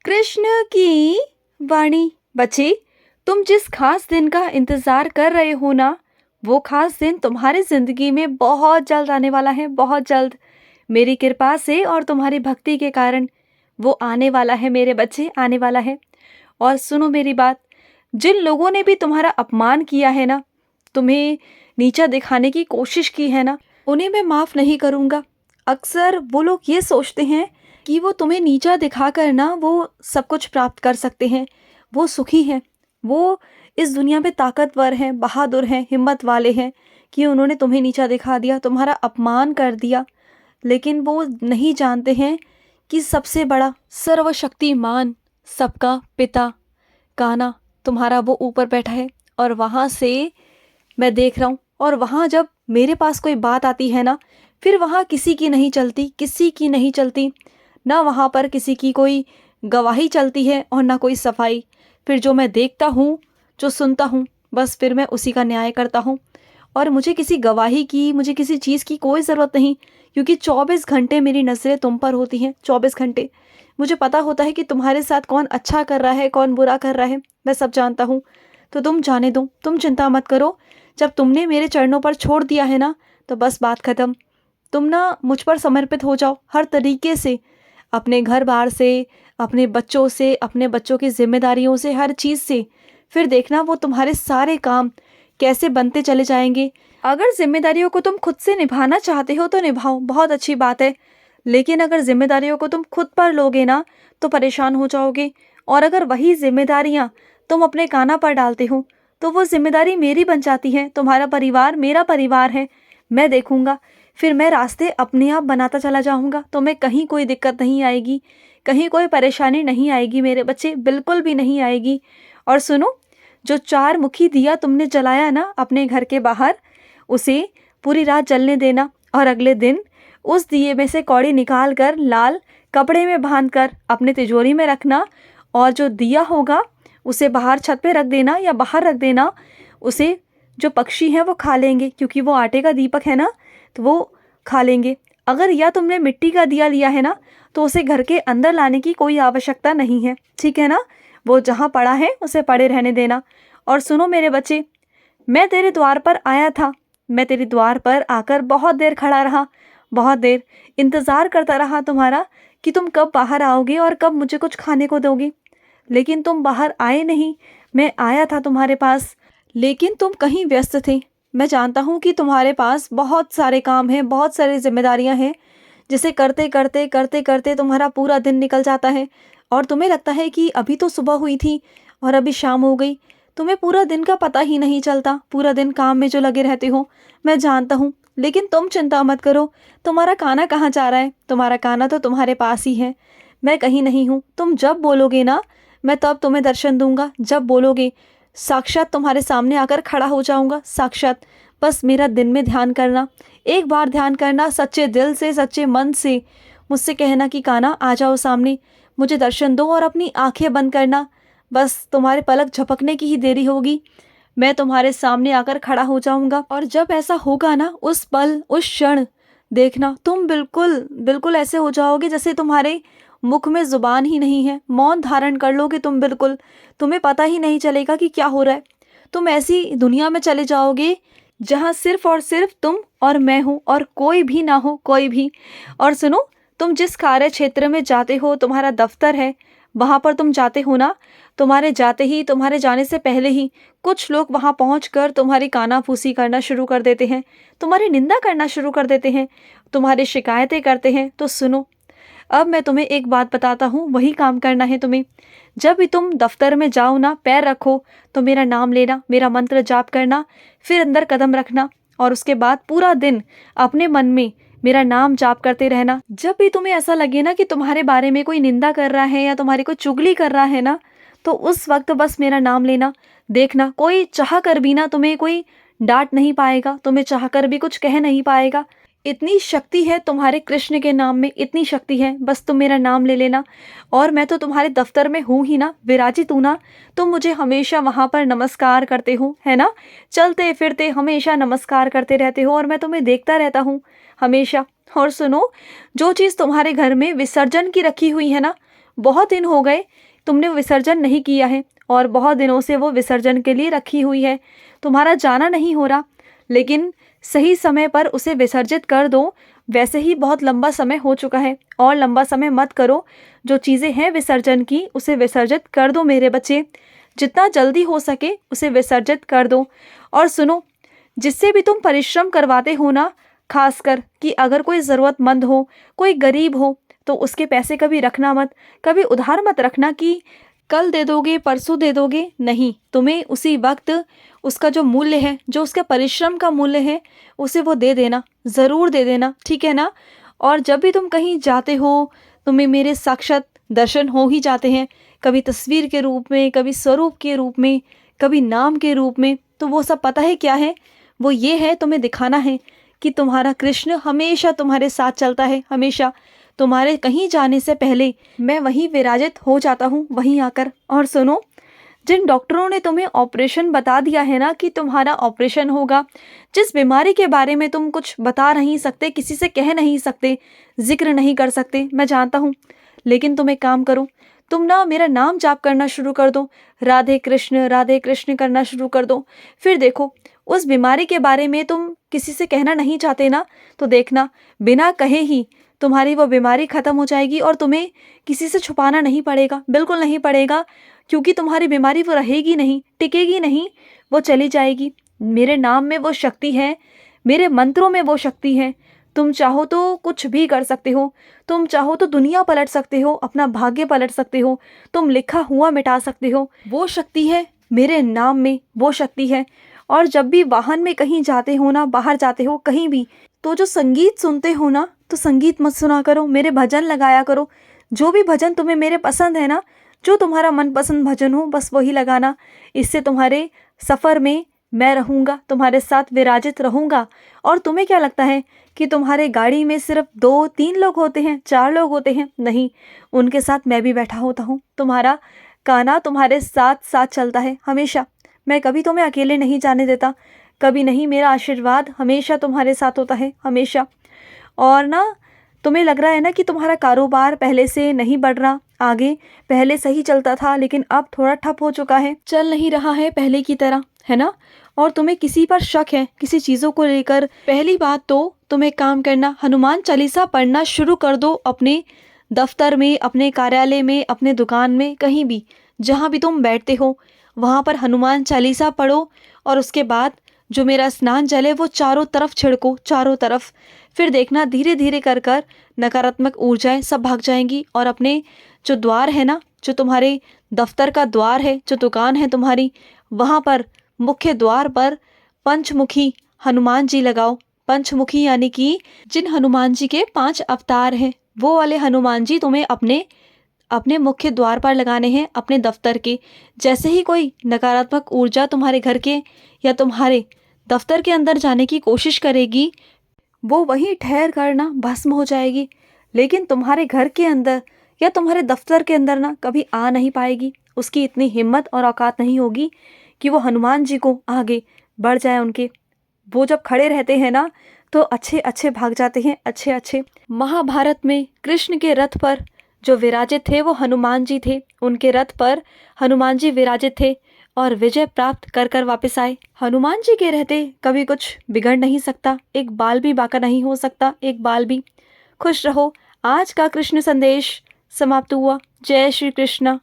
कृष्ण की वाणी। बच्चे, तुम जिस खास दिन का इंतजार कर रहे हो ना, वो खास दिन तुम्हारी जिंदगी में बहुत जल्द आने वाला है, बहुत जल्द। मेरी कृपा से और तुम्हारी भक्ति के कारण वो आने वाला है मेरे बच्चे, आने वाला है। और सुनो मेरी बात, जिन लोगों ने भी तुम्हारा अपमान किया है ना, तुम्हें नीचा दिखाने की कोशिश की है ना, उन्हें मैं माफ़ नहीं करूँगा। अक्सर वो लोग ये सोचते हैं कि वो तुम्हें नीचा दिखाकर ना वो सब कुछ प्राप्त कर सकते हैं। वो सुखी हैं, वो इस दुनिया में ताकतवर हैं, बहादुर हैं, हिम्मत वाले हैं कि उन्होंने तुम्हें नीचा दिखा दिया, तुम्हारा अपमान कर दिया। लेकिन वो नहीं जानते हैं कि सबसे बड़ा सर्वशक्तिमान, सबका पिता कान्हा तुम्हारा वो ऊपर बैठा है। और वहाँ से मैं देख रहा हूँ, और वहाँ जब मेरे पास कोई बात आती है ना, फिर वहाँ किसी की नहीं चलती, किसी की नहीं चलती। ना वहाँ पर किसी की कोई गवाही चलती है और ना कोई सफाई। फिर जो मैं देखता हूँ, जो सुनता हूँ, बस फिर मैं उसी का न्याय करता हूँ। और मुझे किसी गवाही की, मुझे किसी चीज़ की कोई ज़रूरत नहीं, क्योंकि 24 घंटे मेरी नज़रें तुम पर होती हैं। 24 घंटे मुझे पता होता है कि तुम्हारे साथ कौन अच्छा कर रहा है, कौन बुरा कर रहा है, मैं सब जानता हूँ। तो तुम जाने दो, तुम चिंता मत करो। जब तुमने मेरे चरणों पर छोड़ दिया है ना, तो बस बात ख़त्म। तुम ना मुझ पर समर्पित हो जाओ हर तरीके से, अपने घर बार से, अपने बच्चों से, अपने बच्चों की जिम्मेदारियों से, हर चीज़ से। फिर देखना वो तुम्हारे सारे काम कैसे बनते चले जाएंगे। अगर जिम्मेदारियों को तुम खुद से निभाना चाहते हो तो निभाओ, बहुत अच्छी बात है। लेकिन अगर जिम्मेदारियों को तुम खुद पर लोगे ना, तो परेशान हो जाओगे। और अगर वही जिम्मेदारियाँ तुम अपने कान्हा पर डालते हो, तो वो जिम्मेदारी मेरी बन जाती है। तुम्हारा परिवार मेरा परिवार है, मैं देखूंगा। फिर मैं रास्ते अपने आप बनाता चला जाऊंगा, तुम्हें कहीं कोई दिक्कत नहीं आएगी, कहीं कोई परेशानी नहीं आएगी मेरे बच्चे, बिल्कुल भी नहीं आएगी। और सुनो, जो 4 मुखी दिया तुमने जलाया ना अपने घर के बाहर, उसे पूरी रात जलने देना। और अगले दिन उस दिए में से कौड़ी निकाल कर लाल कपड़े में बांध कर अपने तिजोरी में रखना। और जो दिया होगा उसे बाहर छत पे रख देना या बाहर रख देना। उसे जो पक्षी हैं वो खा लेंगे, क्योंकि वो आटे का दीपक है ना, तो वो खा लेंगे। अगर या तुमने मिट्टी का दिया लिया है ना, तो उसे घर के अंदर लाने की कोई आवश्यकता नहीं है, ठीक है ना। वो जहाँ पड़ा है उसे पड़े रहने देना। और सुनो मेरे बच्चे, मैं तेरे द्वार पर आया था, मैं तेरे द्वार पर आकर बहुत देर खड़ा रहा, बहुत देर इंतज़ार करता रहा तुम्हारा कि तुम कब बाहर आओगे और कब मुझे कुछ खाने को दोगे। लेकिन तुम बाहर आए नहीं। मैं आया था तुम्हारे पास, लेकिन तुम कहीं व्यस्त थे। मैं जानता हूँ कि तुम्हारे पास बहुत सारे काम हैं, बहुत सारी जिम्मेदारियाँ हैं, जिसे करते करते करते करते तुम्हारा पूरा दिन निकल जाता है। और तुम्हें लगता है कि अभी तो सुबह हुई थी और अभी शाम हो गई। तुम्हें पूरा दिन का पता ही नहीं चलता, पूरा दिन काम में जो लगे रहते हो, मैं जानता हूँ। लेकिन तुम चिंता मत करो, तुम्हारा कान्हा कहाँ जा रहा है? तुम्हारा कान्हा तो तुम्हारे पास ही है, मैं कहीं नहीं हूँ। तुम जब बोलोगे ना, मैं तब तुम्हें दर्शन दूंगा। जब बोलोगे, साक्षात तुम्हारे सामने आकर खड़ा हो जाऊंगा, साक्षात। बस मेरा दिन में ध्यान करना, एक बार ध्यान करना, सच्चे दिल से, सच्चे मन से मुझसे कहना कि कान्हा आ जाओ सामने, मुझे दर्शन दो, और अपनी आंखें बंद करना। बस तुम्हारे पलक झपकने की ही देरी होगी, मैं तुम्हारे सामने आकर खड़ा हो जाऊंगा। और जब ऐसा होगा ना, उस पल, उस क्षण देखना, तुम बिल्कुल बिल्कुल ऐसे हो जाओगे जैसे तुम्हारे मुख में जुबान ही नहीं है। मौन धारण कर लोगे तुम, बिल्कुल तुम्हें पता ही नहीं चलेगा कि क्या हो रहा है। तुम ऐसी दुनिया में चले जाओगे जहाँ सिर्फ और सिर्फ तुम और मैं हूँ, और कोई भी ना हो, कोई भी। और सुनो, तुम जिस कार्य क्षेत्र में जाते हो, तुम्हारा दफ्तर है, वहाँ पर तुम जाते हो ना, तुम्हारे जाते ही, तुम्हारे जाने से पहले ही कुछ लोग वहाँ पहुँचकर तुम्हारी कानाफूसी करना शुरू कर देते हैं, तुम्हारी निंदा करना शुरू कर देते हैं, तुम्हारी शिकायतें करते हैं। तो सुनो, अब मैं तुम्हें एक बात बताता हूँ, वही काम करना है तुम्हें। जब भी तुम दफ्तर में जाओ ना, पैर रखो, तो मेरा नाम लेना, मेरा मंत्र जाप करना, फिर अंदर कदम रखना। और उसके बाद पूरा दिन अपने मन में मेरा नाम जाप करते रहना। जब भी तुम्हें ऐसा लगे ना कि तुम्हारे बारे में कोई निंदा कर रहा है या तुम्हारी कोई चुगली कर रहा है ना, तो उस वक्त बस मेरा नाम लेना। देखना, कोई चाह कर भी ना तुम्हें कोई डांट नहीं पाएगा, तुम्हें चाह कर भी कुछ कह नहीं पाएगा। इतनी शक्ति है तुम्हारे कृष्ण के नाम में, इतनी शक्ति है, बस तुम मेरा नाम ले लेना। और मैं तो तुम्हारे दफ्तर में हूँ ही ना, विराजित हूँ ना, तुम मुझे हमेशा वहाँ पर नमस्कार करते हो, है ना। चलते फिरते हमेशा नमस्कार करते रहते हो, और मैं तुम्हें देखता रहता हूँ हमेशा। और सुनो, जो चीज़ तुम्हारे घर में विसर्जन की रखी हुई है ना, बहुत दिन हो गए तुमने विसर्जन नहीं किया है और बहुत दिनों से वो विसर्जन के लिए रखी हुई है, तुम्हारा जाना नहीं हो रहा, लेकिन सही समय पर उसे विसर्जित कर दो। वैसे ही बहुत लंबा समय हो चुका है और लंबा समय मत करो। जो चीज़ें हैं विसर्जन की उसे विसर्जित कर दो मेरे बच्चे, जितना जल्दी हो सके उसे विसर्जित कर दो। और सुनो, जिससे भी तुम परिश्रम करवाते हो ना, खासकर कि अगर कोई ज़रूरतमंद हो, कोई गरीब हो, तो उसके पैसे कभी रखना मत, कभी उधार मत रखना कि कल दे दोगे परसों दे दोगे। नहीं, तुम्हें उसी वक्त उसका जो मूल्य है, जो उसका परिश्रम का मूल्य है, उसे वो दे देना, ज़रूर दे देना, ठीक है ना। और जब भी तुम कहीं जाते हो, तुम्हें मेरे साक्षात दर्शन हो ही जाते हैं, कभी तस्वीर के रूप में, कभी स्वरूप के रूप में, कभी नाम के रूप में। तो वो सब पता है क्या है? वो ये है, तुम्हें दिखाना है कि तुम्हारा कृष्ण हमेशा तुम्हारे साथ चलता है, हमेशा तुम्हारे कहीं जाने से पहले मैं वहीं विराजित हो जाता हूँ, वहीं आकर। और सुनो, जिन डॉक्टरों ने तुम्हें ऑपरेशन बता दिया है ना कि तुम्हारा ऑपरेशन होगा, जिस बीमारी के बारे में तुम कुछ बता नहीं सकते, किसी से कह नहीं सकते, जिक्र नहीं कर सकते, मैं जानता हूँ, लेकिन तुम एक काम करो, तुम ना मेरा नाम जाप करना शुरू कर दो, राधे कृष्ण करना शुरू कर दो। फिर देखो, उस बीमारी के बारे में तुम किसी से कहना नहीं चाहते ना, तो देखना बिना कहे ही तुम्हारी वो बीमारी ख़त्म हो जाएगी और तुम्हें किसी से छुपाना नहीं पड़ेगा, बिल्कुल नहीं पड़ेगा, क्योंकि तुम्हारी बीमारी वो रहेगी नहीं, टिकेगी नहीं, वो चली जाएगी। मेरे नाम में वो शक्ति है, मेरे मंत्रों में वो शक्ति है। तुम चाहो तो कुछ भी कर सकते हो, तुम चाहो तो दुनिया पलट सकते हो, अपना भाग्य पलट सकते हो, तुम लिखा हुआ मिटा सकते हो। वो शक्ति है मेरे नाम में, वो शक्ति है। और जब भी वाहन में कहीं जाते हो ना, बाहर जाते हो कहीं भी, तो जो संगीत सुनते हो ना, तो संगीत मत सुना करो, मेरे भजन लगाया करो। जो भी भजन तुम्हें मेरे पसंद है ना, जो तुम्हारा मनपसंद भजन हो, बस वही लगाना। इससे तुम्हारे सफ़र में मैं रहूँगा, तुम्हारे साथ विराजित रहूँगा। और तुम्हें क्या लगता है कि तुम्हारे गाड़ी में सिर्फ 2-3 लोग होते हैं, 4 लोग होते हैं? नहीं, उनके साथ मैं भी बैठा होता हूँ। तुम्हारा कान्हा तुम्हारे साथ साथ चलता है हमेशा। मैं कभी तुम्हें अकेले नहीं जाने देता, कभी नहीं। मेरा आशीर्वाद हमेशा तुम्हारे साथ होता है, हमेशा। और ना, तुम्हें लग रहा है ना कि तुम्हारा कारोबार पहले से नहीं बढ़ रहा आगे, पहले सही चलता था लेकिन अब थोड़ा ठप हो चुका है, चल नहीं रहा है पहले की तरह, है ना। और तुम्हें किसी पर शक है, किसी चीज़ों को लेकर। पहली बात तो तुम्हें काम करना, हनुमान चालीसा पढ़ना शुरू कर दो। अपने दफ्तर में, अपने कार्यालय में, अपने दुकान में, कहीं भी जहाँ भी तुम बैठते हो वहाँ पर हनुमान चालीसा पढ़ो। और उसके बाद जो मेरा स्नान जल है वो चारों तरफ छिड़को, चारों तरफ। फिर देखना धीरे धीरे कर कर नकारात्मक ऊर्जाएं सब भाग जाएंगी। और अपने जो द्वार है ना, जो तुम्हारे दफ्तर का द्वार है, जो दुकान है तुम्हारी, वहाँ पर मुख्य द्वार पर पंचमुखी हनुमान जी लगाओ। पंचमुखी यानी कि जिन हनुमान जी के 5 अवतार हैं, वो वाले हनुमान जी तुम्हें अपने अपने मुख्य द्वार पर लगाने हैं, अपने दफ्तर के। जैसे ही कोई नकारात्मक ऊर्जा तुम्हारे घर के या तुम्हारे दफ्तर के अंदर जाने की कोशिश करेगी, वो वहीं ठहर कर ना भस्म हो जाएगी। लेकिन तुम्हारे घर के अंदर या तुम्हारे दफ्तर के अंदर ना कभी आ नहीं पाएगी। उसकी इतनी हिम्मत और औकात नहीं होगी कि वो हनुमान जी को आगे बढ़ जाए उनके। वो जब खड़े रहते हैं ना, तो अच्छे अच्छे भाग जाते हैं, अच्छे अच्छे। महाभारत में कृष्ण के रथ पर जो विराजित थे वो हनुमान जी थे। उनके रथ पर हनुमान जी विराजित थे और विजय प्राप्त कर कर वापस आए। हनुमान जी के रहते कभी कुछ बिगड़ नहीं सकता, एक बाल भी बांका नहीं हो सकता, एक बाल भी। खुश रहो। आज का कृष्ण संदेश समाप्त हुआ। जय श्री कृष्ण।